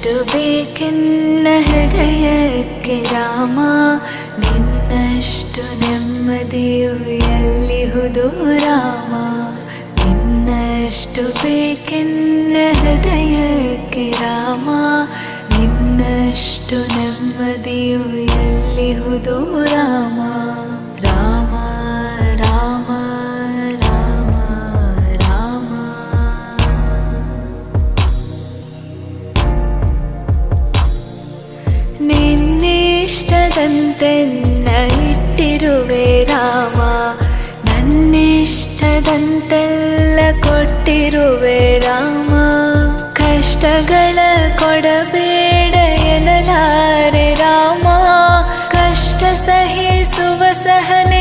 ನನ್ನಷ್ಟು ಬೇಕೆನ್ನ ಹೃದಯಕ್ಕೆ ರಾಮ, ನಿನ್ನಷ್ಟು ನೆಮ್ಮದಿಯು ಎಲ್ಲಿಹುದು ರಾಮ. ನಿನ್ನಷ್ಟು ಬೇಕೆನ್ನ ಹೃದಯಕ್ಕೆ ರಾಮ, ನಿನ್ನಷ್ಟು ನೆಮ್ಮದಿಯು ಎಲ್ಲಿಹುದು ರಾಮ. ರಾಮ ರಾಮ ರಾಮ ರಾಮ. ನಿನ್ನಿಷ್ಟದಂತೆನ್ನ ಇಟ್ಟಿರುವೆ ರಾಮ, ನನ್ನಿಷ್ಟದಂತೆಲ್ಲ ಕೊಟ್ಟಿರುವೆ ರಾಮ. ಕಷ್ಟಗಳ ಕೊಡಬೇಡ ಎನ್ನಲಾರೆ ರಾಮ, ಕಷ್ಟ ಸಹಿಸುವ ಸಹನೆ